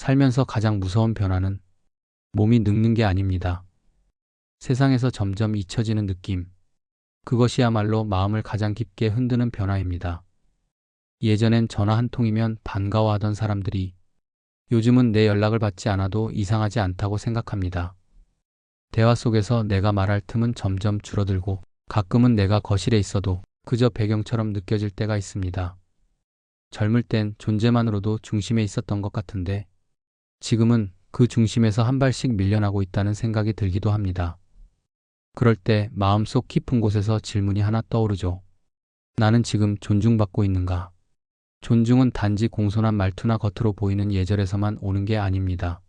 살면서 가장 무서운 변화는 몸이 늙는 게 아닙니다. 세상에서 점점 잊혀지는 느낌. 그것이야말로 마음을 가장 깊게 흔드는 변화입니다. 예전엔 전화 한 통이면 반가워하던 사람들이 요즘은 내 연락을 받지 않아도 이상하지 않다고 생각합니다. 대화 속에서 내가 말할 틈은 점점 줄어들고 가끔은 내가 거실에 있어도 그저 배경처럼 느껴질 때가 있습니다. 젊을 땐 존재만으로도 중심에 있었던 것 같은데 지금은 그 중심에서 한 발씩 밀려나고 있다는 생각이 들기도 합니다. 그럴 때 마음속 깊은 곳에서 질문이 하나 떠오르죠. 나는 지금 존중받고 있는가? 존중은 단지 공손한 말투나 겉으로 보이는 예절에서만 오는 게 아닙니다.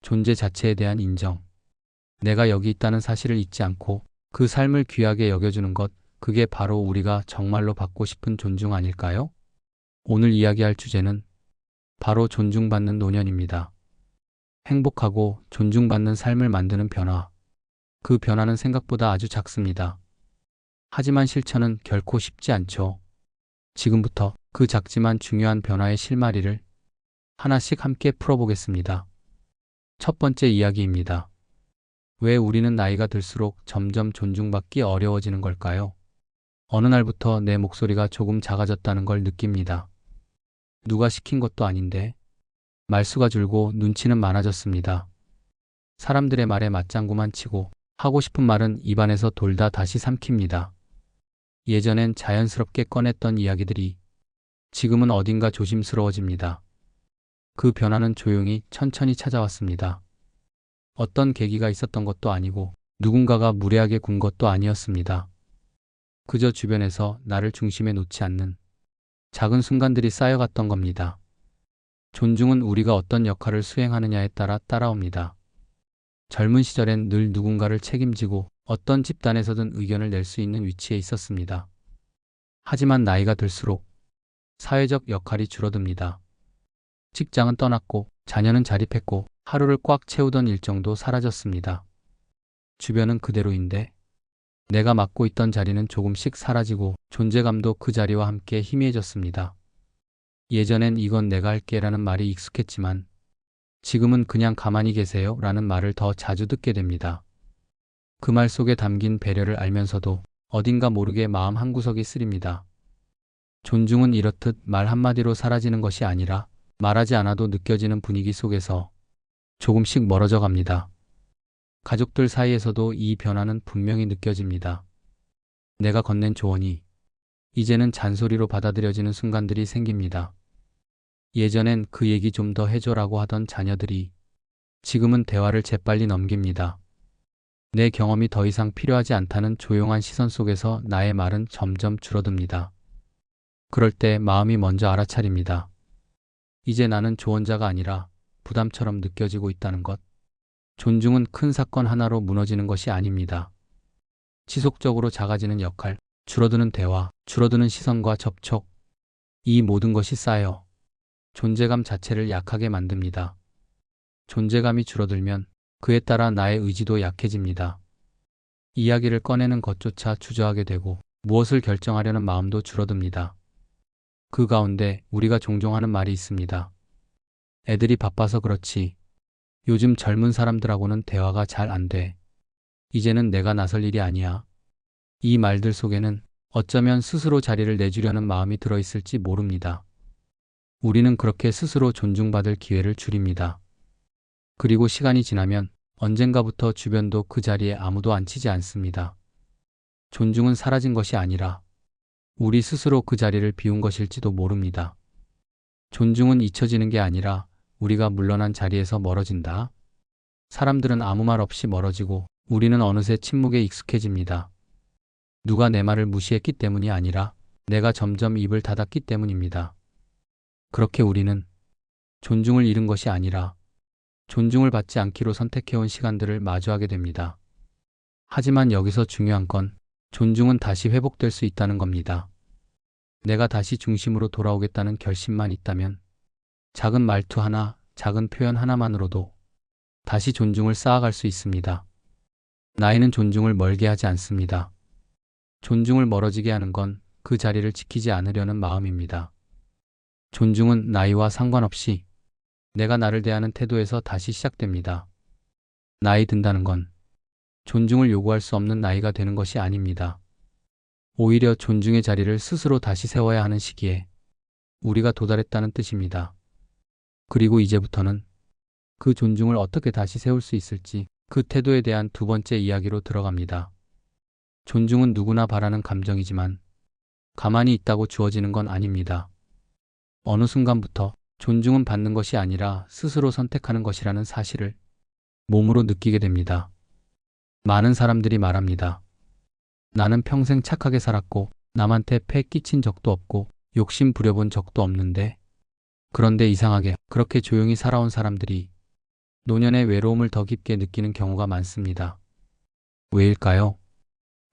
존재 자체에 대한 인정. 내가 여기 있다는 사실을 잊지 않고 그 삶을 귀하게 여겨주는 것, 그게 바로 우리가 정말로 받고 싶은 존중 아닐까요? 오늘 이야기할 주제는 바로 존중받는 노년입니다. 행복하고 존중받는 삶을 만드는 변화. 그 변화는 생각보다 아주 작습니다. 하지만 실천은 결코 쉽지 않죠. 지금부터 그 작지만 중요한 변화의 실마리를 하나씩 함께 풀어보겠습니다. 첫 번째 이야기입니다. 왜 우리는 나이가 들수록 점점 존중받기 어려워지는 걸까요? 어느 날부터 내 목소리가 조금 작아졌다는 걸 느낍니다. 누가 시킨 것도 아닌데 말수가 줄고 눈치는 많아졌습니다. 사람들의 말에 맞장구만 치고 하고 싶은 말은 입안에서 돌다 다시 삼킵니다. 예전엔 자연스럽게 꺼냈던 이야기들이 지금은 어딘가 조심스러워집니다. 그 변화는 조용히 천천히 찾아왔습니다. 어떤 계기가 있었던 것도 아니고 누군가가 무례하게 군 것도 아니었습니다. 그저 주변에서 나를 중심에 놓지 않는 작은 순간들이 쌓여갔던 겁니다. 존중은 우리가 어떤 역할을 수행하느냐에 따라 따라옵니다. 젊은 시절엔 늘 누군가를 책임지고 어떤 집단에서든 의견을 낼 수 있는 위치에 있었습니다. 하지만 나이가 들수록 사회적 역할이 줄어듭니다. 직장은 떠났고 자녀는 자립했고 하루를 꽉 채우던 일정도 사라졌습니다. 주변은 그대로인데 내가 맡고 있던 자리는 조금씩 사라지고 존재감도 그 자리와 함께 희미해졌습니다. 예전엔 이건 내가 할게라는 말이 익숙했지만 지금은 그냥 가만히 계세요 라는 말을 더 자주 듣게 됩니다. 그 말 속에 담긴 배려를 알면서도 어딘가 모르게 마음 한구석이 쓰립니다. 존중은 이렇듯 말 한마디로 사라지는 것이 아니라 말하지 않아도 느껴지는 분위기 속에서 조금씩 멀어져 갑니다. 가족들 사이에서도 이 변화는 분명히 느껴집니다. 내가 건넨 조언이 이제는 잔소리로 받아들여지는 순간들이 생깁니다. 예전엔 그 얘기 좀 더 해줘라고 하던 자녀들이 지금은 대화를 재빨리 넘깁니다. 내 경험이 더 이상 필요하지 않다는 조용한 시선 속에서 나의 말은 점점 줄어듭니다. 그럴 때 마음이 먼저 알아차립니다. 이제 나는 조언자가 아니라 부담처럼 느껴지고 있다는 것. 존중은 큰 사건 하나로 무너지는 것이 아닙니다. 지속적으로 작아지는 역할, 줄어드는 대화, 줄어드는 시선과 접촉, 이 모든 것이 쌓여 존재감 자체를 약하게 만듭니다. 존재감이 줄어들면 그에 따라 나의 의지도 약해집니다. 이야기를 꺼내는 것조차 주저하게 되고 무엇을 결정하려는 마음도 줄어듭니다. 그 가운데 우리가 종종 하는 말이 있습니다. 애들이 바빠서 그렇지. 요즘 젊은 사람들하고는 대화가 잘 안 돼. 이제는 내가 나설 일이 아니야. 이 말들 속에는 어쩌면 스스로 자리를 내주려는 마음이 들어있을지 모릅니다. 우리는 그렇게 스스로 존중받을 기회를 줄입니다. 그리고 시간이 지나면 언젠가부터 주변도 그 자리에 아무도 앉히지 않습니다. 존중은 사라진 것이 아니라 우리 스스로 그 자리를 비운 것일지도 모릅니다. 존중은 잊혀지는 게 아니라 우리가 물러난 자리에서 멀어진다. 사람들은 아무 말 없이 멀어지고 우리는 어느새 침묵에 익숙해집니다. 누가 내 말을 무시했기 때문이 아니라 내가 점점 입을 닫았기 때문입니다. 그렇게 우리는 존중을 잃은 것이 아니라 존중을 받지 않기로 선택해온 시간들을 마주하게 됩니다. 하지만 여기서 중요한 건 존중은 다시 회복될 수 있다는 겁니다. 내가 다시 중심으로 돌아오겠다는 결심만 있다면 작은 말투 하나, 작은 표현 하나만으로도 다시 존중을 쌓아갈 수 있습니다. 나이는 존중을 멀게 하지 않습니다. 존중을 멀어지게 하는 건 그 자리를 지키지 않으려는 마음입니다. 존중은 나이와 상관없이 내가 나를 대하는 태도에서 다시 시작됩니다. 나이 든다는 건 존중을 요구할 수 없는 나이가 되는 것이 아닙니다. 오히려 존중의 자리를 스스로 다시 세워야 하는 시기에 우리가 도달했다는 뜻입니다. 그리고 이제부터는 그 존중을 어떻게 다시 세울 수 있을지 그 태도에 대한 두 번째 이야기로 들어갑니다. 존중은 누구나 바라는 감정이지만 가만히 있다고 주어지는 건 아닙니다. 어느 순간부터 존중은 받는 것이 아니라 스스로 선택하는 것이라는 사실을 몸으로 느끼게 됩니다. 많은 사람들이 말합니다. 나는 평생 착하게 살았고 남한테 폐 끼친 적도 없고 욕심 부려본 적도 없는데, 그런데 이상하게 그렇게 조용히 살아온 사람들이 노년의 외로움을 더 깊게 느끼는 경우가 많습니다. 왜일까요?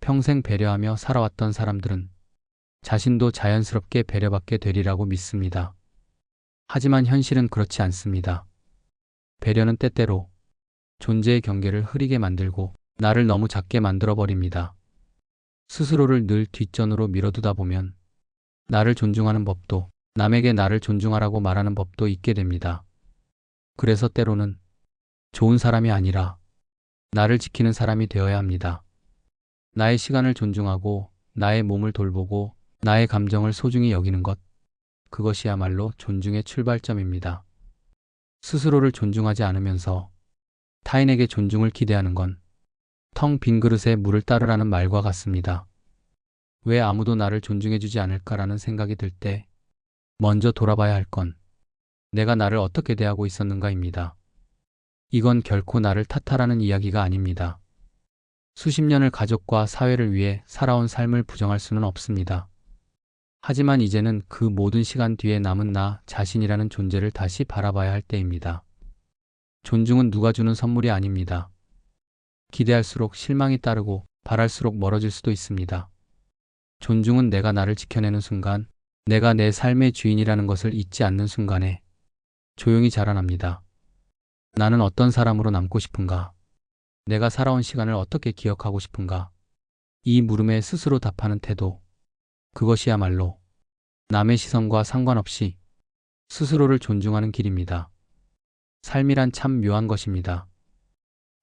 평생 배려하며 살아왔던 사람들은 자신도 자연스럽게 배려받게 되리라고 믿습니다. 하지만 현실은 그렇지 않습니다. 배려는 때때로 존재의 경계를 흐리게 만들고 나를 너무 작게 만들어버립니다. 스스로를 늘 뒷전으로 밀어두다 보면 나를 존중하는 법도, 남에게 나를 존중하라고 말하는 법도 잊게 됩니다. 그래서 때로는 좋은 사람이 아니라 나를 지키는 사람이 되어야 합니다. 나의 시간을 존중하고 나의 몸을 돌보고 나의 감정을 소중히 여기는 것, 그것이야말로 존중의 출발점입니다. 스스로를 존중하지 않으면서 타인에게 존중을 기대하는 건 텅 빈 그릇에 물을 따르라는 말과 같습니다. 왜 아무도 나를 존중해주지 않을까라는 생각이 들 때 먼저 돌아봐야 할 건 내가 나를 어떻게 대하고 있었는가입니다. 이건 결코 나를 탓하라는 이야기가 아닙니다. 수십 년을 가족과 사회를 위해 살아온 삶을 부정할 수는 없습니다. 하지만 이제는 그 모든 시간 뒤에 남은 나 자신이라는 존재를 다시 바라봐야 할 때입니다. 존중은 누가 주는 선물이 아닙니다. 기대할수록 실망이 따르고 바랄수록 멀어질 수도 있습니다. 존중은 내가 나를 지켜내는 순간, 내가 내 삶의 주인이라는 것을 잊지 않는 순간에 조용히 자라납니다. 나는 어떤 사람으로 남고 싶은가? 내가 살아온 시간을 어떻게 기억하고 싶은가? 이 물음에 스스로 답하는 태도, 그것이야말로 남의 시선과 상관없이 스스로를 존중하는 길입니다. 삶이란 참 묘한 것입니다.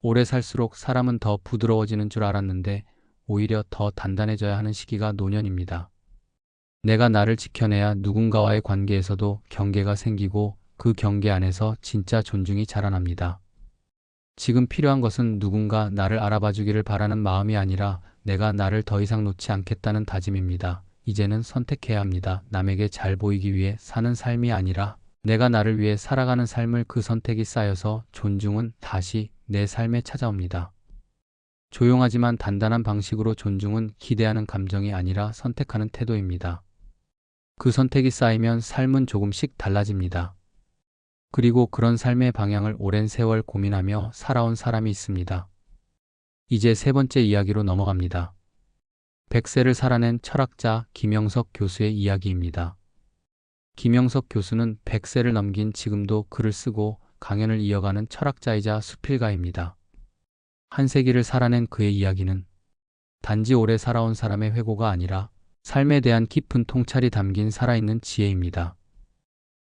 오래 살수록 사람은 더 부드러워지는 줄 알았는데 오히려 더 단단해져야 하는 시기가 노년입니다. 내가 나를 지켜내야 누군가와의 관계에서도 경계가 생기고 그 경계 안에서 진짜 존중이 자라납니다. 지금 필요한 것은 누군가 나를 알아봐 주기를 바라는 마음이 아니라 내가 나를 더 이상 놓지 않겠다는 다짐입니다. 이제는 선택해야 합니다. 남에게 잘 보이기 위해 사는 삶이 아니라 내가 나를 위해 살아가는 삶을. 그 선택이 쌓여서 존중은 다시 내 삶에 찾아옵니다. 조용하지만 단단한 방식으로 존중은 기대하는 감정이 아니라 선택하는 태도입니다. 그 선택이 쌓이면 삶은 조금씩 달라집니다. 그리고 그런 삶의 방향을 오랜 세월 고민하며 살아온 사람이 있습니다. 이제 세 번째 이야기로 넘어갑니다. 100세를 살아낸 철학자 김영석 교수의 이야기입니다. 김영석 교수는 100세를 넘긴 지금도 글을 쓰고 강연을 이어가는 철학자이자 수필가입니다. 한 세기를 살아낸 그의 이야기는 단지 오래 살아온 사람의 회고가 아니라 삶에 대한 깊은 통찰이 담긴 살아있는 지혜입니다.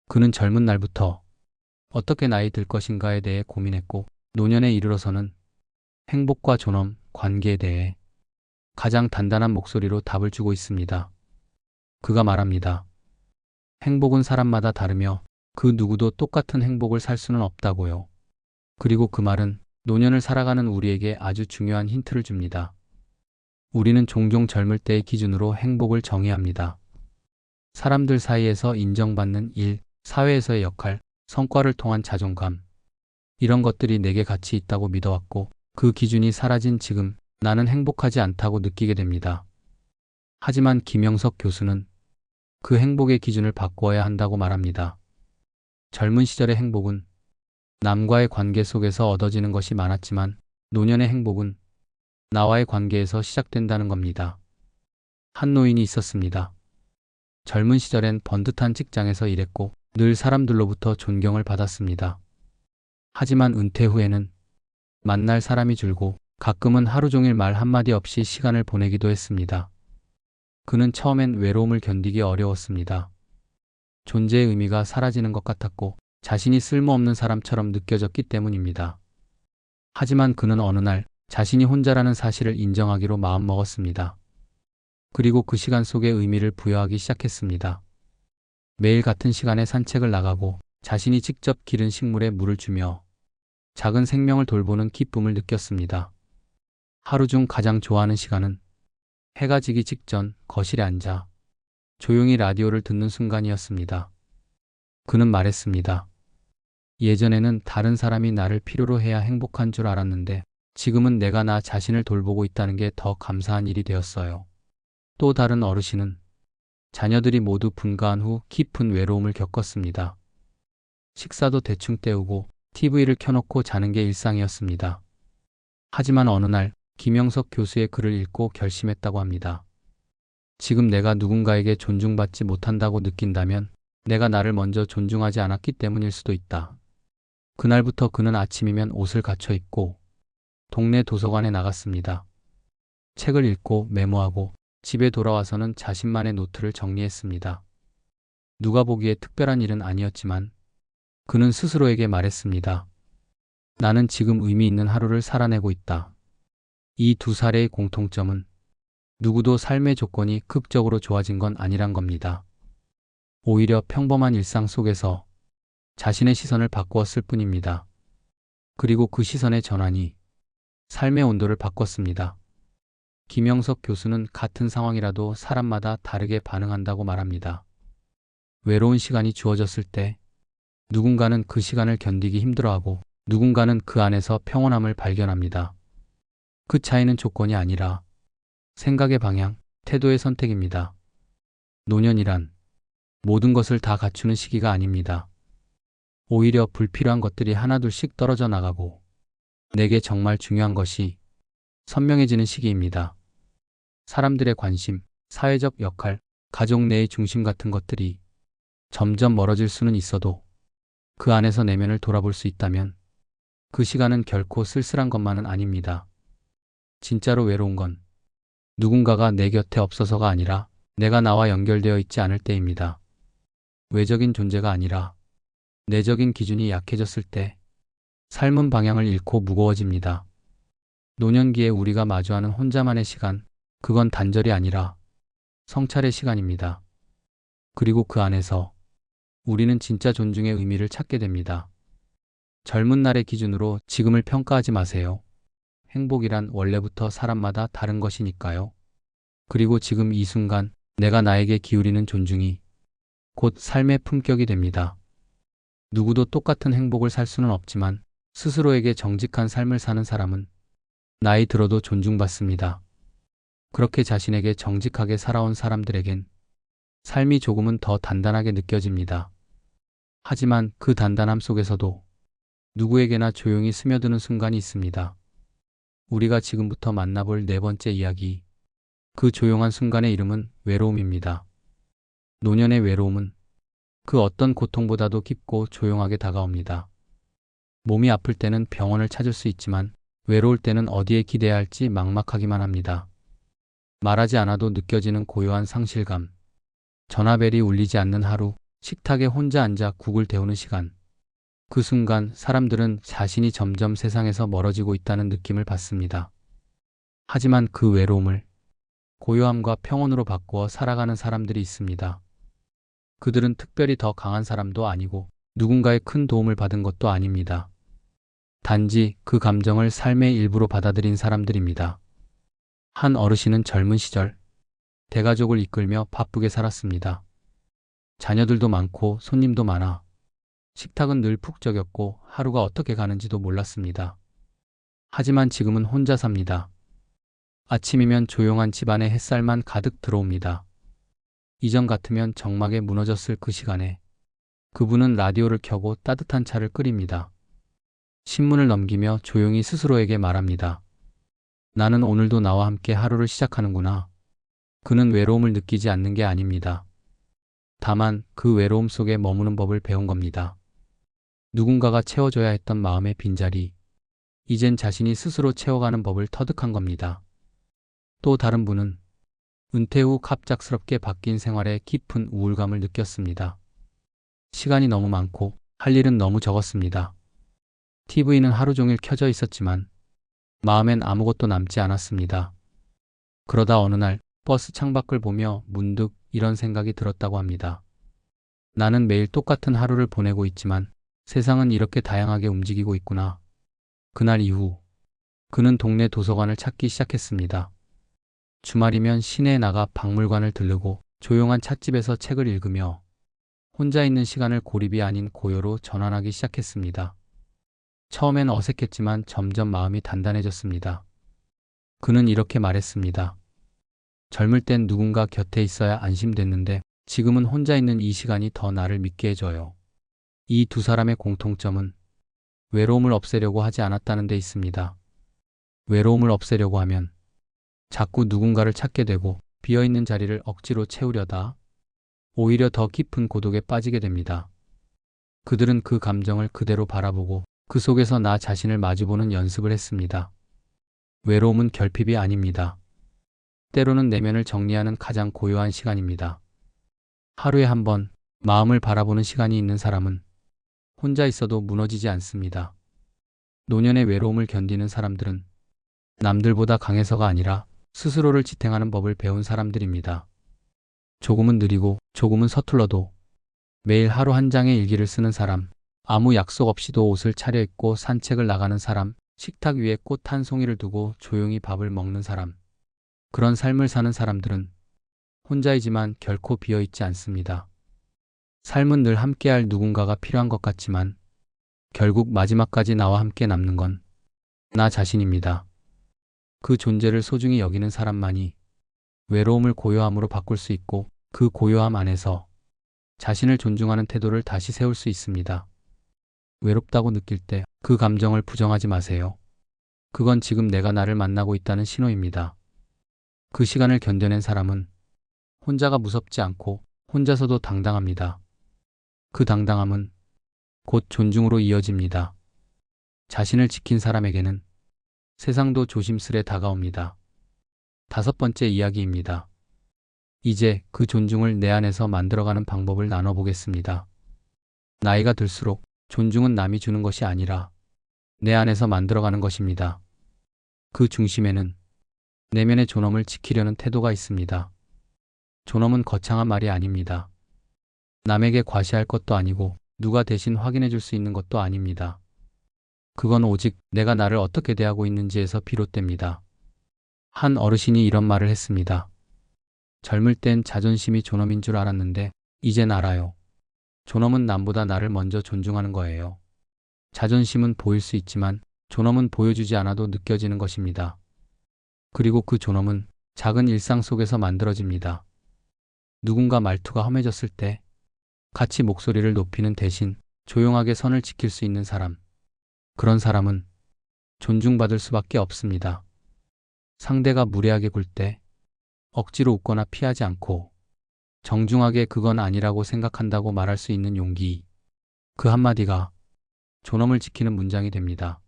그는 젊은 날부터 어떻게 나이 들 것인가에 대해 고민했고 노년에 이르러서는 행복과 존엄, 관계에 대해 가장 단단한 목소리로 답을 주고 있습니다. 그가 말합니다. 행복은 사람마다 다르며 그 누구도 똑같은 행복을 살 수는 없다고요. 그리고 그 말은 노년을 살아가는 우리에게 아주 중요한 힌트를 줍니다. 우리는 종종 젊을 때의 기준으로 행복을 정의합니다. 사람들 사이에서 인정받는 일, 사회에서의 역할, 성과를 통한 자존감, 이런 것들이 내게 가치 있다고 믿어왔고 그 기준이 사라진 지금 나는 행복하지 않다고 느끼게 됩니다. 하지만 김영석 교수는 그 행복의 기준을 바꾸어야 한다고 말합니다. 젊은 시절의 행복은 남과의 관계 속에서 얻어지는 것이 많았지만 노년의 행복은 나와의 관계에서 시작된다는 겁니다. 한 노인이 있었습니다. 젊은 시절엔 번듯한 직장에서 일했고 늘 사람들로부터 존경을 받았습니다. 하지만 은퇴 후에는 만날 사람이 줄고 가끔은 하루 종일 말 한마디 없이 시간을 보내기도 했습니다. 그는 처음엔 외로움을 견디기 어려웠습니다. 존재의 의미가 사라지는 것 같았고 자신이 쓸모없는 사람처럼 느껴졌기 때문입니다. 하지만 그는 어느 날 자신이 혼자라는 사실을 인정하기로 마음먹었습니다. 그리고 그 시간 속에 의미를 부여하기 시작했습니다. 매일 같은 시간에 산책을 나가고 자신이 직접 기른 식물에 물을 주며 작은 생명을 돌보는 기쁨을 느꼈습니다. 하루 중 가장 좋아하는 시간은 해가 지기 직전 거실에 앉아 조용히 라디오를 듣는 순간이었습니다. 그는 말했습니다. 예전에는 다른 사람이 나를 필요로 해야 행복한 줄 알았는데 지금은 내가 나 자신을 돌보고 있다는 게 더 감사한 일이 되었어요. 또 다른 어르신은 자녀들이 모두 분가한 후 깊은 외로움을 겪었습니다. 식사도 대충 때우고 TV를 켜놓고 자는 게 일상이었습니다. 하지만 어느 날 김영석 교수의 글을 읽고 결심했다고 합니다. 지금 내가 누군가에게 존중받지 못한다고 느낀다면 내가 나를 먼저 존중하지 않았기 때문일 수도 있다. 그날부터 그는 아침이면 옷을 갖춰 입고 동네 도서관에 나갔습니다. 책을 읽고 메모하고 집에 돌아와서는 자신만의 노트를 정리했습니다. 누가 보기에 특별한 일은 아니었지만 그는 스스로에게 말했습니다. 나는 지금 의미 있는 하루를 살아내고 있다. 이 두 사례의 공통점은 누구도 삶의 조건이 극적으로 좋아진 건 아니란 겁니다. 오히려 평범한 일상 속에서 자신의 시선을 바꾸었을 뿐입니다. 그리고 그 시선의 전환이 삶의 온도를 바꿨습니다. 김영석 교수는 같은 상황이라도 사람마다 다르게 반응한다고 말합니다. 외로운 시간이 주어졌을 때 누군가는 그 시간을 견디기 힘들어하고 누군가는 그 안에서 평온함을 발견합니다. 그 차이는 조건이 아니라 생각의 방향, 태도의 선택입니다. 노년이란 모든 것을 다 갖추는 시기가 아닙니다. 오히려 불필요한 것들이 하나둘씩 떨어져 나가고 내게 정말 중요한 것이 선명해지는 시기입니다. 사람들의 관심, 사회적 역할, 가족 내의 중심 같은 것들이 점점 멀어질 수는 있어도 그 안에서 내면을 돌아볼 수 있다면 그 시간은 결코 쓸쓸한 것만은 아닙니다. 진짜로 외로운 건 누군가가 내 곁에 없어서가 아니라 내가 나와 연결되어 있지 않을 때입니다. 외적인 존재가 아니라 내적인 기준이 약해졌을 때 삶은 방향을 잃고 무거워집니다. 노년기에 우리가 마주하는 혼자만의 시간, 그건 단절이 아니라 성찰의 시간입니다. 그리고 그 안에서 우리는 진짜 존중의 의미를 찾게 됩니다. 젊은 날의 기준으로 지금을 평가하지 마세요. 행복이란 원래부터 사람마다 다른 것이니까요. 그리고 지금 이 순간 내가 나에게 기울이는 존중이 곧 삶의 품격이 됩니다. 누구도 똑같은 행복을 살 수는 없지만 스스로에게 정직한 삶을 사는 사람은 나이 들어도 존중받습니다. 그렇게 자신에게 정직하게 살아온 사람들에겐 삶이 조금은 더 단단하게 느껴집니다. 하지만 그 단단함 속에서도 누구에게나 조용히 스며드는 순간이 있습니다. 우리가 지금부터 만나볼 네 번째 이야기, 그 조용한 순간의 이름은 외로움입니다. 노년의 외로움은 그 어떤 고통보다도 깊고 조용하게 다가옵니다. 몸이 아플 때는 병원을 찾을 수 있지만 외로울 때는 어디에 기대야 할지 막막하기만 합니다. 말하지 않아도 느껴지는 고요한 상실감, 전화벨이 울리지 않는 하루, 식탁에 혼자 앉아 국을 데우는 시간. 그 순간 사람들은 자신이 점점 세상에서 멀어지고 있다는 느낌을 받습니다. 하지만 그 외로움을 고요함과 평온으로 바꾸어 살아가는 사람들이 있습니다. 그들은 특별히 더 강한 사람도 아니고 누군가의 큰 도움을 받은 것도 아닙니다. 단지 그 감정을 삶의 일부로 받아들인 사람들입니다. 한 어르신은 젊은 시절 대가족을 이끌며 바쁘게 살았습니다. 자녀들도 많고 손님도 많아 식탁은 늘 북적였고 하루가 어떻게 가는지도 몰랐습니다. 하지만 지금은 혼자 삽니다. 아침이면 조용한 집안에 햇살만 가득 들어옵니다. 이전 같으면 정막에 무너졌을 그 시간에 그분은 라디오를 켜고 따뜻한 차를 끓입니다. 신문을 넘기며 조용히 스스로에게 말합니다. 나는 오늘도 나와 함께 하루를 시작하는구나. 그는 외로움을 느끼지 않는 게 아닙니다. 다만 그 외로움 속에 머무는 법을 배운 겁니다. 누군가가 채워줘야 했던 마음의 빈자리, 이젠 자신이 스스로 채워가는 법을 터득한 겁니다. 또 다른 분은 은퇴 후 갑작스럽게 바뀐 생활에 깊은 우울감을 느꼈습니다. 시간이 너무 많고 할 일은 너무 적었습니다. TV는 하루 종일 켜져 있었지만 마음엔 아무것도 남지 않았습니다. 그러다 어느 날 버스 창밖을 보며 문득 이런 생각이 들었다고 합니다. 나는 매일 똑같은 하루를 보내고 있지만 세상은 이렇게 다양하게 움직이고 있구나. 그날 이후 그는 동네 도서관을 찾기 시작했습니다. 주말이면 시내에 나가 박물관을 들르고 조용한 찻집에서 책을 읽으며 혼자 있는 시간을 고립이 아닌 고요로 전환하기 시작했습니다. 처음엔 어색했지만 점점 마음이 단단해졌습니다. 그는 이렇게 말했습니다. 젊을 땐 누군가 곁에 있어야 안심됐는데 지금은 혼자 있는 이 시간이 더 나를 믿게 해줘요. 이 두 사람의 공통점은 외로움을 없애려고 하지 않았다는 데 있습니다. 외로움을 없애려고 하면 자꾸 누군가를 찾게 되고 비어있는 자리를 억지로 채우려다 오히려 더 깊은 고독에 빠지게 됩니다. 그들은 그 감정을 그대로 바라보고 그 속에서 나 자신을 마주보는 연습을 했습니다. 외로움은 결핍이 아닙니다. 때로는 내면을 정리하는 가장 고요한 시간입니다. 하루에 한 번 마음을 바라보는 시간이 있는 사람은 혼자 있어도 무너지지 않습니다. 노년의 외로움을 견디는 사람들은 남들보다 강해서가 아니라 스스로를 지탱하는 법을 배운 사람들입니다. 조금은 느리고 조금은 서툴러도 매일 하루 한 장의 일기를 쓰는 사람, 아무 약속 없이도 옷을 차려입고 산책을 나가는 사람, 식탁 위에 꽃 한 송이를 두고 조용히 밥을 먹는 사람. 그런 삶을 사는 사람들은 혼자이지만 결코 비어있지 않습니다. 삶은 늘 함께할 누군가가 필요한 것 같지만 결국 마지막까지 나와 함께 남는 건 나 자신입니다. 그 존재를 소중히 여기는 사람만이 외로움을 고요함으로 바꿀 수 있고 그 고요함 안에서 자신을 존중하는 태도를 다시 세울 수 있습니다. 외롭다고 느낄 때 그 감정을 부정하지 마세요. 그건 지금 내가 나를 만나고 있다는 신호입니다. 그 시간을 견뎌낸 사람은 혼자가 무섭지 않고 혼자서도 당당합니다. 그 당당함은 곧 존중으로 이어집니다. 자신을 지킨 사람에게는 세상도 조심스레 다가옵니다. 5번째 이야기입니다. 이제 그 존중을 내 안에서 만들어가는 방법을 나눠보겠습니다. 나이가 들수록 존중은 남이 주는 것이 아니라 내 안에서 만들어가는 것입니다. 그 중심에는 내면의 존엄을 지키려는 태도가 있습니다. 존엄은 거창한 말이 아닙니다. 남에게 과시할 것도 아니고 누가 대신 확인해 줄 수 있는 것도 아닙니다. 그건 오직 내가 나를 어떻게 대하고 있는지에서 비롯됩니다. 한 어르신이 이런 말을 했습니다. 젊을 땐 자존심이 존엄인 줄 알았는데 이젠 알아요. 존엄은 남보다 나를 먼저 존중하는 거예요. 자존심은 보일 수 있지만 존엄은 보여주지 않아도 느껴지는 것입니다. 그리고 그 존엄은 작은 일상 속에서 만들어집니다. 누군가 말투가 험해졌을 때 같이 목소리를 높이는 대신 조용하게 선을 지킬 수 있는 사람. 그런 사람은 존중받을 수밖에 없습니다. 상대가 무례하게 굴 때 억지로 웃거나 피하지 않고 정중하게 그건 아니라고 생각한다고 말할 수 있는 용기. 그 한마디가 존엄을 지키는 문장이 됩니다.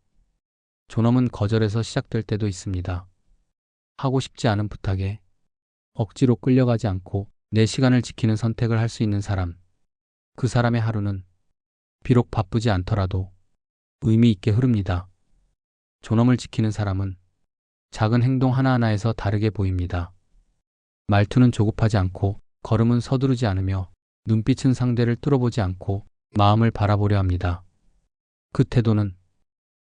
존엄은 거절에서 시작될 때도 있습니다. 하고 싶지 않은 부탁에 억지로 끌려가지 않고 내 시간을 지키는 선택을 할 수 있는 사람. 그 사람의 하루는 비록 바쁘지 않더라도 의미 있게 흐릅니다. 존엄을 지키는 사람은 작은 행동 하나하나에서 다르게 보입니다. 말투는 조급하지 않고 걸음은 서두르지 않으며 눈빛은 상대를 뚫어보지 않고 마음을 바라보려 합니다. 그 태도는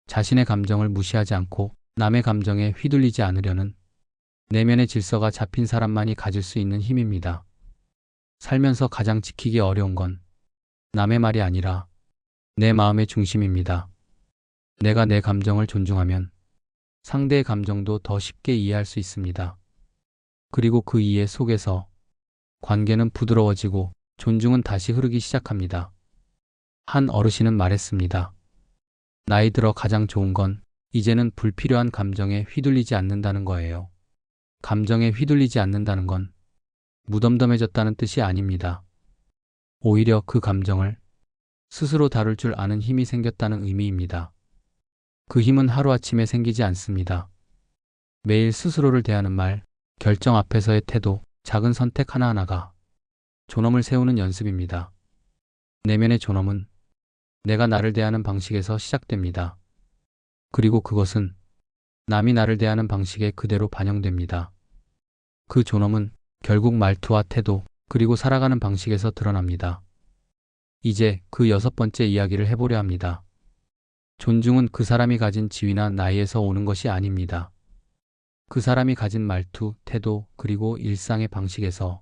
자신의 감정을 무시하지 않고 남의 감정에 휘둘리지 않으려는 내면의 질서가 잡힌 사람만이 가질 수 있는 힘입니다. 살면서 가장 지키기 어려운 건 남의 말이 아니라 내 마음의 중심입니다. 내가 내 감정을 존중하면 상대의 감정도 더 쉽게 이해할 수 있습니다. 그리고 그 이해 속에서 관계는 부드러워지고 존중은 다시 흐르기 시작합니다. 한 어르신은 말했습니다. 나이 들어 가장 좋은 건 이제는 불필요한 감정에 휘둘리지 않는다는 거예요. 감정에 휘둘리지 않는다는 건 무덤덤해졌다는 뜻이 아닙니다. 오히려 그 감정을 스스로 다룰 줄 아는 힘이 생겼다는 의미입니다. 그 힘은 하루아침에 생기지 않습니다. 매일 스스로를 대하는 말, 결정 앞에서의 태도, 작은 선택 하나하나가 존엄을 세우는 연습입니다. 내면의 존엄은 내가 나를 대하는 방식에서 시작됩니다. 그리고 그것은 남이 나를 대하는 방식에 그대로 반영됩니다. 그 존엄은 결국 말투와 태도, 그리고 살아가는 방식에서 드러납니다. 이제 그 여섯 번째 이야기를 해보려 합니다. 존중은 그 사람이 가진 지위나 나이에서 오는 것이 아닙니다. 그 사람이 가진 말투, 태도, 그리고 일상의 방식에서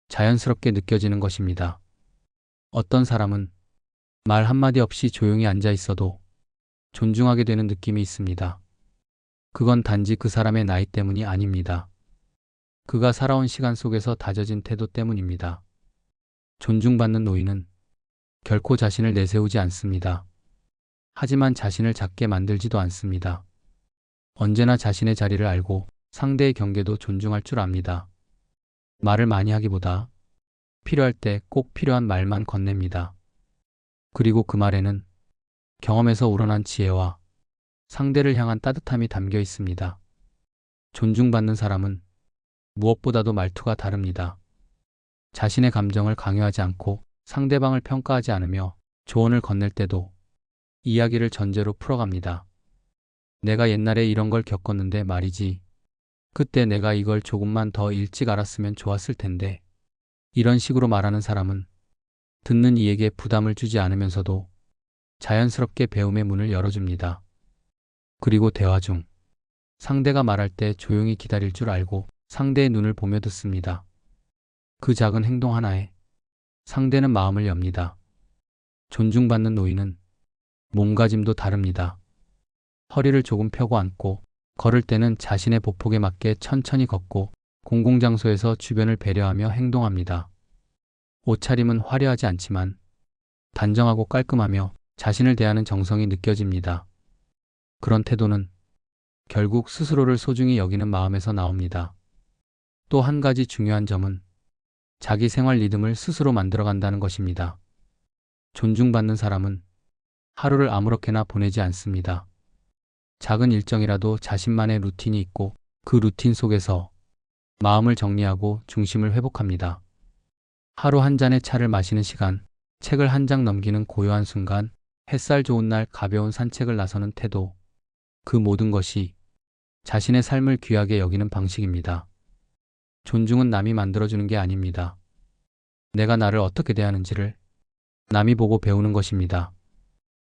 자연스럽게 느껴지는 것입니다. 어떤 사람은 말 한마디 없이 조용히 앉아 있어도 존중하게 되는 느낌이 있습니다. 그건 단지 그 사람의 나이 때문이 아닙니다. 그가 살아온 시간 속에서 다져진 태도 때문입니다. 존중받는 노인은 결코 자신을 내세우지 않습니다. 하지만 자신을 작게 만들지도 않습니다. 언제나 자신의 자리를 알고 상대의 경계도 존중할 줄 압니다. 말을 많이 하기보다 필요할 때 꼭 필요한 말만 건넵니다. 그리고 그 말에는 경험에서 우러난 지혜와 상대를 향한 따뜻함이 담겨 있습니다. 존중받는 사람은 무엇보다도 말투가 다릅니다. 자신의 감정을 강요하지 않고 상대방을 평가하지 않으며 조언을 건넬 때도 이야기를 전제로 풀어갑니다. 내가 옛날에 이런 걸 겪었는데 말이지. 그때 내가 이걸 조금만 더 일찍 알았으면 좋았을 텐데. 이런 식으로 말하는 사람은 듣는 이에게 부담을 주지 않으면서도 자연스럽게 배움의 문을 열어줍니다. 그리고 대화 중 상대가 말할 때 조용히 기다릴 줄 알고 상대의 눈을 보며 듣습니다. 그 작은 행동 하나에 상대는 마음을 엽니다. 존중받는 노인은 몸가짐도 다릅니다. 허리를 조금 펴고 앉고 걸을 때는 자신의 보폭에 맞게 천천히 걷고 공공장소에서 주변을 배려하며 행동합니다. 옷차림은 화려하지 않지만 단정하고 깔끔하며 자신을 대하는 정성이 느껴집니다. 그런 태도는 결국 스스로를 소중히 여기는 마음에서 나옵니다. 또 한 가지 중요한 점은 자기 생활 리듬을 스스로 만들어간다는 것입니다. 존중받는 사람은 하루를 아무렇게나 보내지 않습니다. 작은 일정이라도 자신만의 루틴이 있고 그 루틴 속에서 마음을 정리하고 중심을 회복합니다. 하루 한 잔의 차를 마시는 시간, 책을 한 장 넘기는 고요한 순간, 햇살 좋은 날 가벼운 산책을 나서는 태도, 그 모든 것이 자신의 삶을 귀하게 여기는 방식입니다. 존중은 남이 만들어주는 게 아닙니다. 내가 나를 어떻게 대하는지를 남이 보고 배우는 것입니다.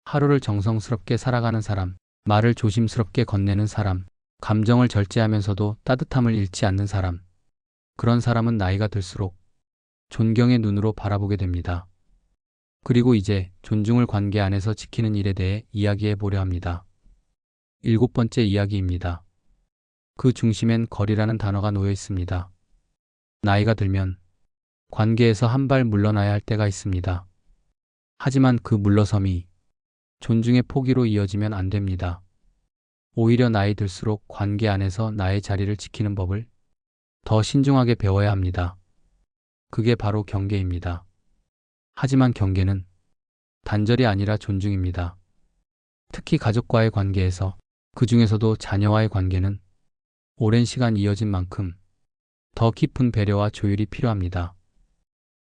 하루를 정성스럽게 살아가는 사람, 말을 조심스럽게 건네는 사람, 감정을 절제하면서도 따뜻함을 잃지 않는 사람. 그런 사람은 나이가 들수록 존경의 눈으로 바라보게 됩니다. 그리고 이제 존중을 관계 안에서 지키는 일에 대해 이야기해 보려 합니다. 일곱 번째 이야기입니다. 그 중심엔 거리라는 단어가 놓여 있습니다. 나이가 들면 관계에서 한 발 물러나야 할 때가 있습니다. 하지만 그 물러섬이 존중의 포기로 이어지면 안 됩니다. 오히려 나이 들수록 관계 안에서 나의 자리를 지키는 법을 더 신중하게 배워야 합니다. 그게 바로 경계입니다. 하지만 경계는 단절이 아니라 존중입니다. 특히 가족과의 관계에서, 그 중에서도 자녀와의 관계는 오랜 시간 이어진 만큼 더 깊은 배려와 조율이 필요합니다.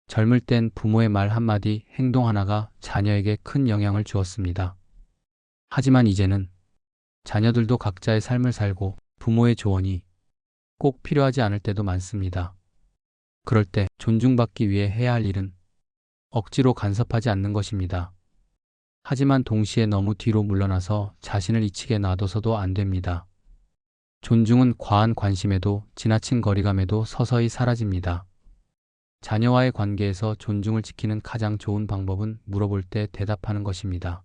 젊을 땐 부모의 말 한마디, 행동 하나가 자녀에게 큰 영향을 주었습니다. 하지만 이제는 자녀들도 각자의 삶을 살고 부모의 조언이 꼭 필요하지 않을 때도 많습니다. 그럴 때 존중받기 위해 해야 할 일은 억지로 간섭하지 않는 것입니다. 하지만 동시에 너무 뒤로 물러나서 자신을 잊히게 놔둬서도 안 됩니다. 존중은 과한 관심에도 지나친 거리감에도 서서히 사라집니다. 자녀와의 관계에서 존중을 지키는 가장 좋은 방법은 물어볼 때 대답하는 것입니다.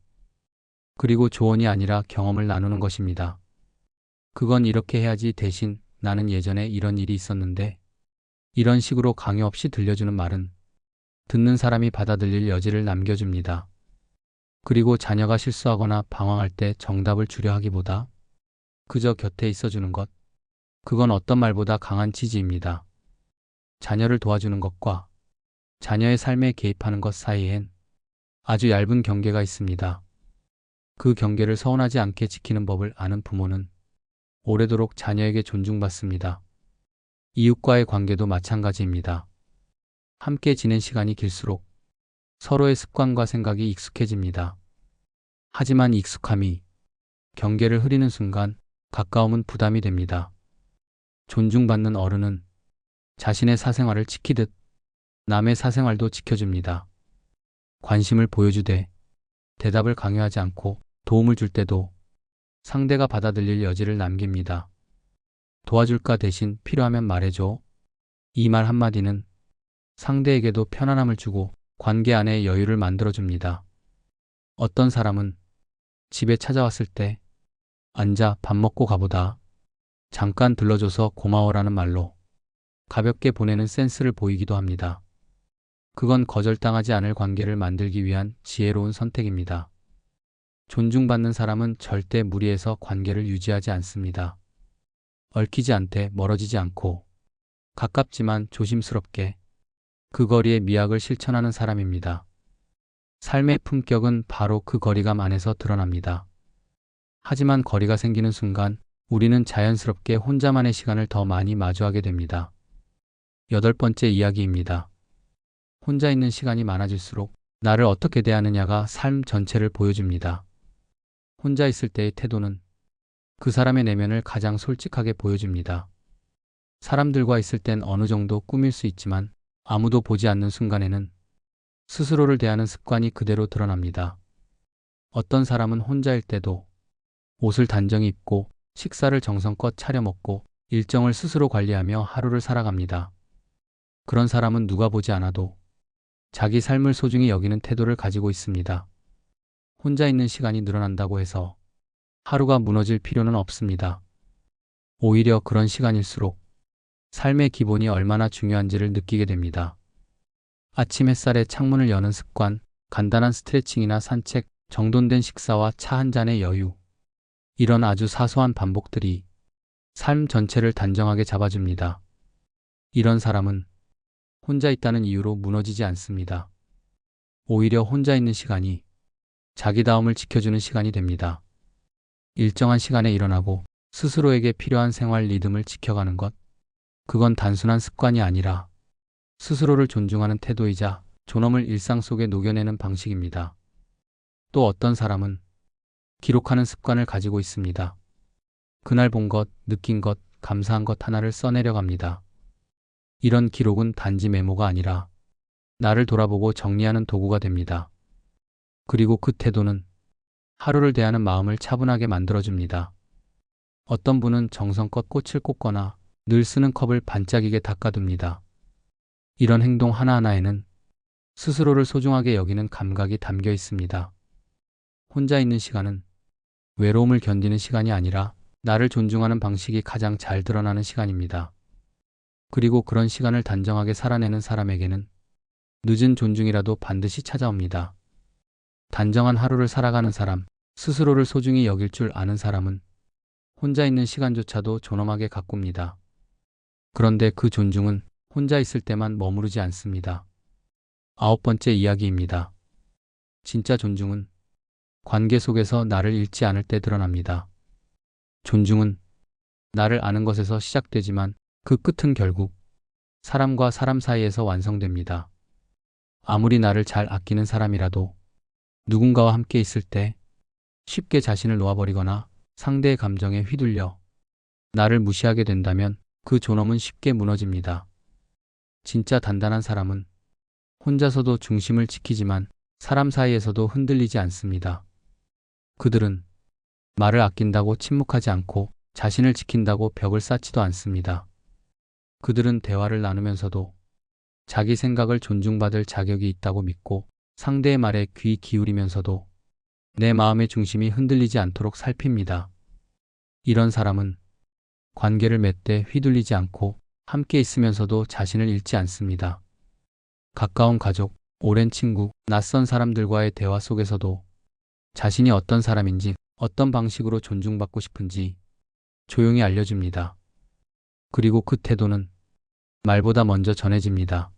그리고 조언이 아니라 경험을 나누는 것입니다. 그건 이렇게 해야지 대신 나는 예전에 이런 일이 있었는데, 이런 식으로 강요 없이 들려주는 말은 듣는 사람이 받아들일 여지를 남겨줍니다. 그리고 자녀가 실수하거나 방황할 때 정답을 주려 하기보다 그저 곁에 있어주는 것, 그건 어떤 말보다 강한 지지입니다. 자녀를 도와주는 것과 자녀의 삶에 개입하는 것 사이엔 아주 얇은 경계가 있습니다. 그 경계를 서운하지 않게 지키는 법을 아는 부모는 오래도록 자녀에게 존중받습니다. 이웃과의 관계도 마찬가지입니다. 함께 지낸 시간이 길수록 서로의 습관과 생각이 익숙해집니다. 하지만 익숙함이 경계를 흐리는 순간 가까움은 부담이 됩니다. 존중받는 어른은 자신의 사생활을 지키듯 남의 사생활도 지켜줍니다. 관심을 보여주되 대답을 강요하지 않고 도움을 줄 때도 상대가 받아들일 여지를 남깁니다. 도와줄까 대신 필요하면 말해줘. 이 말 한마디는 상대에게도 편안함을 주고 관계 안에 여유를 만들어줍니다. 어떤 사람은 집에 찾아왔을 때 앉아 밥 먹고 가보다 잠깐 들러줘서 고마워라는 말로 가볍게 보내는 센스를 보이기도 합니다. 그건 거절당하지 않을 관계를 만들기 위한 지혜로운 선택입니다. 존중받는 사람은 절대 무리해서 관계를 유지하지 않습니다. 얽히지 않되 멀어지지 않고 가깝지만 조심스럽게 그 거리의 미학을 실천하는 사람입니다. 삶의 품격은 바로 그 거리감 안에서 드러납니다. 하지만 거리가 생기는 순간 우리는 자연스럽게 혼자만의 시간을 더 많이 마주하게 됩니다. 8번째 이야기입니다. 혼자 있는 시간이 많아질수록 나를 어떻게 대하느냐가 삶 전체를 보여줍니다. 혼자 있을 때의 태도는 그 사람의 내면을 가장 솔직하게 보여줍니다. 사람들과 있을 땐 어느 정도 꾸밀 수 있지만 아무도 보지 않는 순간에는 스스로를 대하는 습관이 그대로 드러납니다. 어떤 사람은 혼자일 때도 옷을 단정히 입고 식사를 정성껏 차려 먹고 일정을 스스로 관리하며 하루를 살아갑니다. 그런 사람은 누가 보지 않아도 자기 삶을 소중히 여기는 태도를 가지고 있습니다. 혼자 있는 시간이 늘어난다고 해서 하루가 무너질 필요는 없습니다. 오히려 그런 시간일수록 삶의 기본이 얼마나 중요한지를 느끼게 됩니다. 아침 햇살에 창문을 여는 습관, 간단한 스트레칭이나 산책, 정돈된 식사와 차 한 잔의 여유. 이런 아주 사소한 반복들이 삶 전체를 단정하게 잡아줍니다. 이런 사람은 혼자 있다는 이유로 무너지지 않습니다. 오히려 혼자 있는 시간이 자기다움을 지켜주는 시간이 됩니다. 일정한 시간에 일어나고 스스로에게 필요한 생활 리듬을 지켜가는 것. 그건 단순한 습관이 아니라 스스로를 존중하는 태도이자 존엄을 일상 속에 녹여내는 방식입니다. 또 어떤 사람은 기록하는 습관을 가지고 있습니다. 그날 본 것, 느낀 것, 감사한 것 하나를 써내려갑니다. 이런 기록은 단지 메모가 아니라 나를 돌아보고 정리하는 도구가 됩니다. 그리고 그 태도는 하루를 대하는 마음을 차분하게 만들어줍니다. 어떤 분은 정성껏 꽃을 꽂거나 늘 쓰는 컵을 반짝이게 닦아둡니다. 이런 행동 하나하나에는 스스로를 소중하게 여기는 감각이 담겨 있습니다. 혼자 있는 시간은 외로움을 견디는 시간이 아니라 나를 존중하는 방식이 가장 잘 드러나는 시간입니다. 그리고 그런 시간을 단정하게 살아내는 사람에게는 늦은 존중이라도 반드시 찾아옵니다. 단정한 하루를 살아가는 사람, 스스로를 소중히 여길 줄 아는 사람은 혼자 있는 시간조차도 존엄하게 가꿉니다. 그런데 그 존중은 혼자 있을 때만 머무르지 않습니다. 9번째 이야기입니다. 진짜 존중은 관계 속에서 나를 잃지 않을 때 드러납니다. 존중은 나를 아는 것에서 시작되지만 그 끝은 결국 사람과 사람 사이에서 완성됩니다. 아무리 나를 잘 아끼는 사람이라도 누군가와 함께 있을 때 쉽게 자신을 놓아버리거나 상대의 감정에 휘둘려 나를 무시하게 된다면 그 존엄은 쉽게 무너집니다. 진짜 단단한 사람은 혼자서도 중심을 지키지만 사람 사이에서도 흔들리지 않습니다. 그들은 말을 아낀다고 침묵하지 않고 자신을 지킨다고 벽을 쌓지도 않습니다. 그들은 대화를 나누면서도 자기 생각을 존중받을 자격이 있다고 믿고 상대의 말에 귀 기울이면서도 내 마음의 중심이 흔들리지 않도록 살핍니다. 이런 사람은 관계를 맺되 휘둘리지 않고 함께 있으면서도 자신을 잃지 않습니다. 가까운 가족, 오랜 친구, 낯선 사람들과의 대화 속에서도 자신이 어떤 사람인지, 어떤 방식으로 존중받고 싶은지 조용히 알려줍니다. 그리고 그 태도는 말보다 먼저 전해집니다.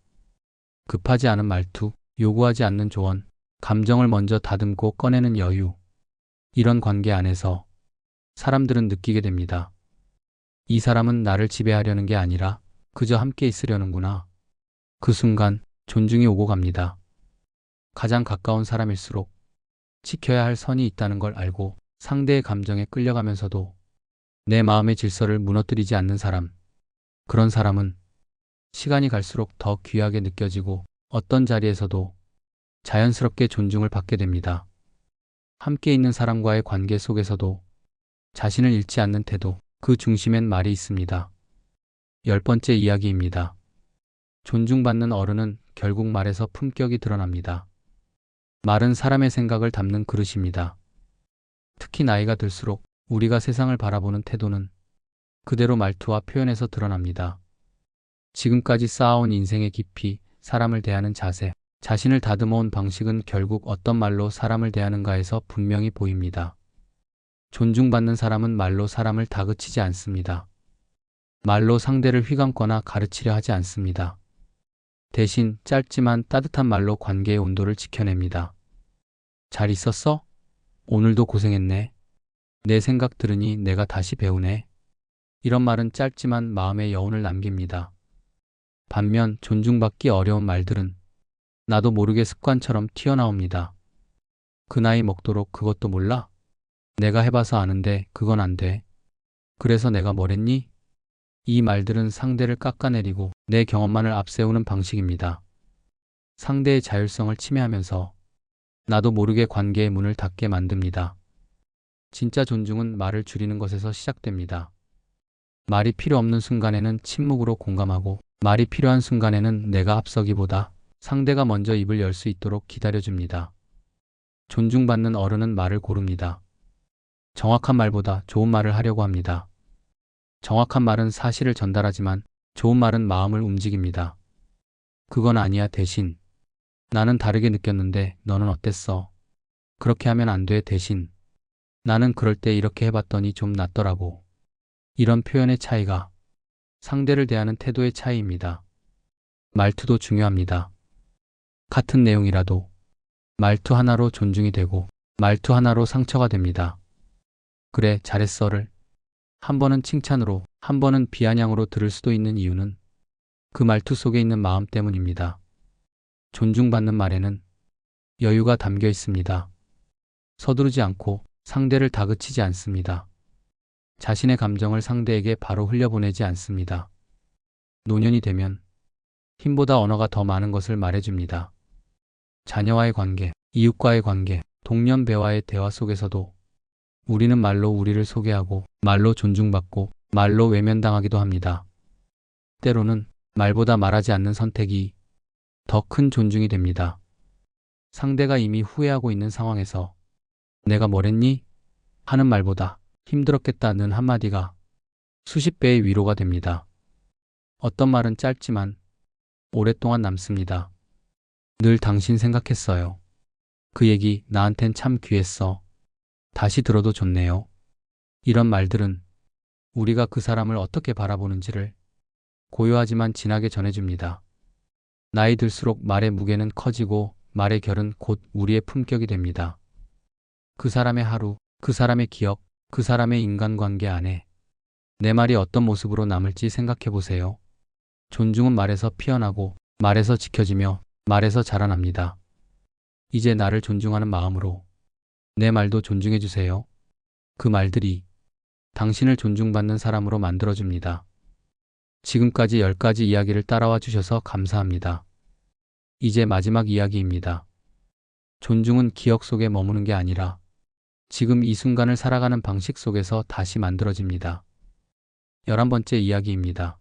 급하지 않은 말투, 요구하지 않는 조언, 감정을 먼저 다듬고 꺼내는 여유. 이런 관계 안에서 사람들은 느끼게 됩니다. 이 사람은 나를 지배하려는 게 아니라 그저 함께 있으려는구나. 그 순간 존중이 오고 갑니다. 가장 가까운 사람일수록 지켜야 할 선이 있다는 걸 알고 상대의 감정에 끌려가면서도 내 마음의 질서를 무너뜨리지 않는 사람. 그런 사람은 시간이 갈수록 더 귀하게 느껴지고 어떤 자리에서도 자연스럽게 존중을 받게 됩니다. 함께 있는 사람과의 관계 속에서도 자신을 잃지 않는 태도, 그 중심엔 말이 있습니다. 10번째 이야기입니다. 존중받는 어른은 결국 말에서 품격이 드러납니다. 말은 사람의 생각을 담는 그릇입니다. 특히 나이가 들수록 우리가 세상을 바라보는 태도는 그대로 말투와 표현에서 드러납니다. 지금까지 쌓아온 인생의 깊이, 사람을 대하는 자세, 자신을 다듬어온 방식은 결국 어떤 말로 사람을 대하는가에서 분명히 보입니다. 존중받는 사람은 말로 사람을 다그치지 않습니다. 말로 상대를 휘감거나 가르치려 하지 않습니다. 대신 짧지만 따뜻한 말로 관계의 온도를 지켜냅니다. 잘 있었어? 오늘도 고생했네. 내 생각 들으니 내가 다시 배우네. 이런 말은 짧지만 마음의 여운을 남깁니다. 반면 존중받기 어려운 말들은 나도 모르게 습관처럼 튀어나옵니다. 그 나이 먹도록 그것도 몰라? 내가 해봐서 아는데 그건 안 돼. 그래서 내가 뭐랬니? 이 말들은 상대를 깎아내리고 내 경험만을 앞세우는 방식입니다. 상대의 자율성을 침해하면서 나도 모르게 관계의 문을 닫게 만듭니다. 진짜 존중은 말을 줄이는 것에서 시작됩니다. 말이 필요 없는 순간에는 침묵으로 공감하고 말이 필요한 순간에는 내가 앞서기보다 상대가 먼저 입을 열 수 있도록 기다려줍니다. 존중받는 어른은 말을 고릅니다. 정확한 말보다 좋은 말을 하려고 합니다. 정확한 말은 사실을 전달하지만 좋은 말은 마음을 움직입니다. 그건 아니야 대신. 나는 다르게 느꼈는데 너는 어땠어? 그렇게 하면 안 돼 대신. 나는 그럴 때 이렇게 해봤더니 좀 낫더라고. 이런 표현의 차이가 상대를 대하는 태도의 차이입니다. 말투도 중요합니다. 같은 내용이라도 말투 하나로 존중이 되고 말투 하나로 상처가 됩니다. 그래, 잘했어를 한 번은 칭찬으로, 한 번은 비아냥으로 들을 수도 있는 이유는 그 말투 속에 있는 마음 때문입니다. 존중받는 말에는 여유가 담겨 있습니다. 서두르지 않고 상대를 다그치지 않습니다. 자신의 감정을 상대에게 바로 흘려보내지 않습니다. 노년이 되면 힘보다 언어가 더 많은 것을 말해줍니다. 자녀와의 관계, 이웃과의 관계, 동년 배와의 대화 속에서도 우리는 말로 우리를 소개하고 말로 존중받고 말로 외면당하기도 합니다. 때로는 말보다 말하지 않는 선택이 더 큰 존중이 됩니다. 상대가 이미 후회하고 있는 상황에서 내가 뭐랬니? 하는 말보다 힘들었겠다는 한마디가 수십 배의 위로가 됩니다. 어떤 말은 짧지만 오랫동안 남습니다. 늘 당신 생각했어요. 그 얘기 나한텐 참 귀했어. 다시 들어도 좋네요. 이런 말들은 우리가 그 사람을 어떻게 바라보는지를 고요하지만 진하게 전해줍니다. 나이 들수록 말의 무게는 커지고 말의 결은 곧 우리의 품격이 됩니다. 그 사람의 하루, 그 사람의 기억, 그 사람의 인간관계 안에 내 말이 어떤 모습으로 남을지 생각해 보세요. 존중은 말에서 피어나고 말에서 지켜지며 말에서 자라납니다. 이제 나를 존중하는 마음으로 내 말도 존중해 주세요. 그 말들이 당신을 존중받는 사람으로 만들어줍니다. 지금까지 10가지 이야기를 따라와 주셔서 감사합니다. 이제 마지막 이야기입니다. 존중은 기억 속에 머무는 게 아니라 지금 이 순간을 살아가는 방식 속에서 다시 만들어집니다. 11번째 이야기입니다.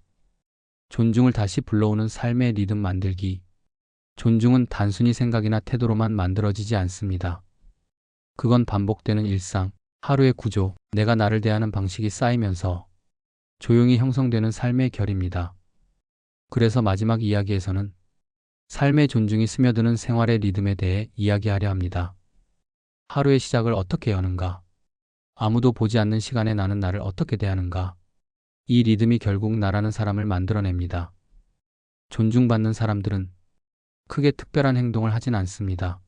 존중을 다시 불러오는 삶의 리듬 만들기. 존중은 단순히 생각이나 태도로만 만들어지지 않습니다. 그건 반복되는 일상, 하루의 구조, 내가 나를 대하는 방식이 쌓이면서 조용히 형성되는 삶의 결입니다. 그래서 마지막 이야기에서는 삶의 존중이 스며드는 생활의 리듬에 대해 이야기하려 합니다. 하루의 시작을 어떻게 여는가? 아무도 보지 않는 시간에 나는 나를 어떻게 대하는가? 이 리듬이 결국 나라는 사람을 만들어냅니다. 존중받는 사람들은 크게 특별한 행동을 하진 않습니다.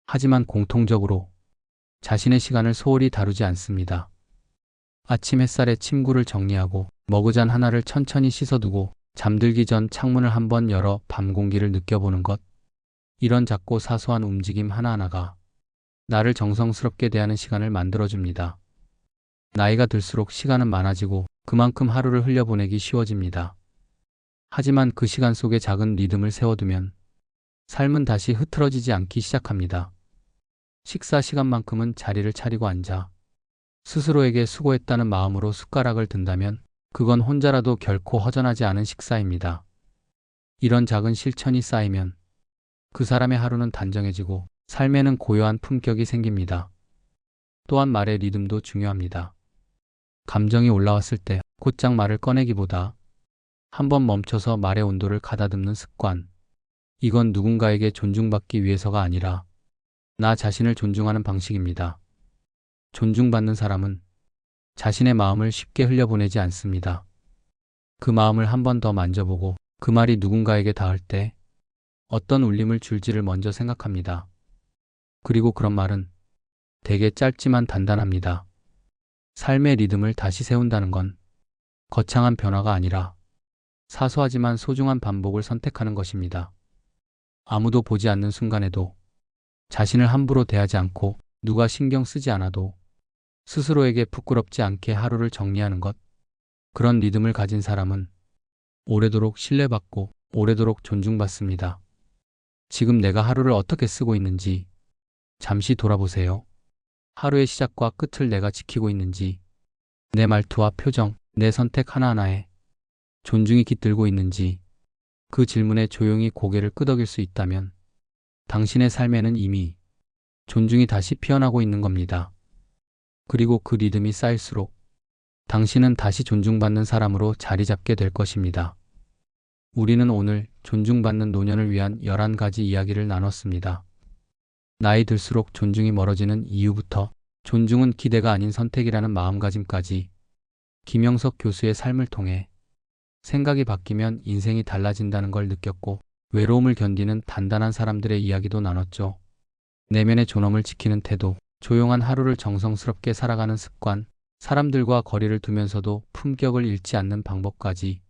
하지만 공통적으로 자신의 시간을 소홀히 다루지 않습니다. 아침 햇살에 침구를 정리하고 머그잔 하나를 천천히 씻어두고 잠들기 전 창문을 한번 열어 밤 공기를 느껴보는 것. 이런 작고 사소한 움직임 하나하나가 나를 정성스럽게 대하는 시간을 만들어줍니다. 나이가 들수록 시간은 많아지고 그만큼 하루를 흘려보내기 쉬워집니다. 하지만 그 시간 속에 작은 리듬을 세워두면 삶은 다시 흐트러지지 않기 시작합니다. 식사 시간만큼은 자리를 차리고 앉아 스스로에게 수고했다는 마음으로 숟가락을 든다면 그건 혼자라도 결코 허전하지 않은 식사입니다. 이런 작은 실천이 쌓이면 그 사람의 하루는 단정해지고 삶에는 고요한 품격이 생깁니다. 또한 말의 리듬도 중요합니다. 감정이 올라왔을 때 곧장 말을 꺼내기보다 한번 멈춰서 말의 온도를 가다듬는 습관. 이건 누군가에게 존중받기 위해서가 아니라 나 자신을 존중하는 방식입니다. 존중받는 사람은 자신의 마음을 쉽게 흘려보내지 않습니다. 그 마음을 한 번 더 만져보고 그 말이 누군가에게 닿을 때 어떤 울림을 줄지를 먼저 생각합니다. 그리고 그런 말은 되게 짧지만 단단합니다. 삶의 리듬을 다시 세운다는 건 거창한 변화가 아니라 사소하지만 소중한 반복을 선택하는 것입니다. 아무도 보지 않는 순간에도 자신을 함부로 대하지 않고 누가 신경 쓰지 않아도 스스로에게 부끄럽지 않게 하루를 정리하는 것. 그런 리듬을 가진 사람은 오래도록 신뢰받고 오래도록 존중받습니다. 지금 내가 하루를 어떻게 쓰고 있는지 잠시 돌아보세요. 하루의 시작과 끝을 내가 지키고 있는지, 내 말투와 표정, 내 선택 하나하나에 존중이 깃들고 있는지, 그 질문에 조용히 고개를 끄덕일 수 있다면 당신의 삶에는 이미 존중이 다시 피어나고 있는 겁니다. 그리고 그 리듬이 쌓일수록 당신은 다시 존중받는 사람으로 자리 잡게 될 것입니다. 우리는 오늘 존중받는 노년을 위한 11가지 이야기를 나눴습니다. 나이 들수록 존중이 멀어지는 이유부터 존중은 기대가 아닌 선택이라는 마음가짐까지 김영석 교수의 삶을 통해 생각이 바뀌면 인생이 달라진다는 걸 느꼈고 외로움을 견디는 단단한 사람들의 이야기도 나눴죠. 내면의 존엄을 지키는 태도, 조용한 하루를 정성스럽게 살아가는 습관, 사람들과 거리를 두면서도 품격을 잃지 않는 방법까지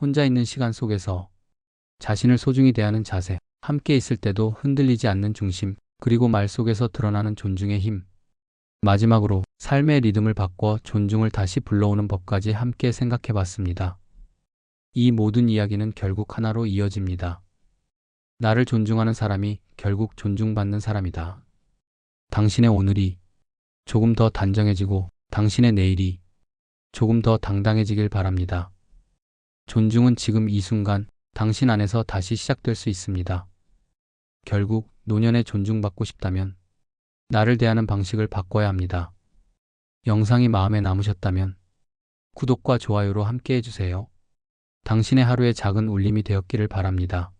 혼자 있는 시간 속에서 자신을 소중히 대하는 자세, 함께 있을 때도 흔들리지 않는 중심, 그리고 말 속에서 드러나는 존중의 힘. 마지막으로 삶의 리듬을 바꿔 존중을 다시 불러오는 법까지 함께 생각해 봤습니다. 이 모든 이야기는 결국 하나로 이어집니다. 나를 존중하는 사람이 결국 존중받는 사람이다. 당신의 오늘이 조금 더 단정해지고 당신의 내일이 조금 더 당당해지길 바랍니다. 존중은 지금 이 순간 당신 안에서 다시 시작될 수 있습니다. 결국 노년에 존중받고 싶다면 나를 대하는 방식을 바꿔야 합니다. 영상이 마음에 남으셨다면 구독과 좋아요로 함께 해주세요. 당신의 하루의 작은 울림이 되었기를 바랍니다.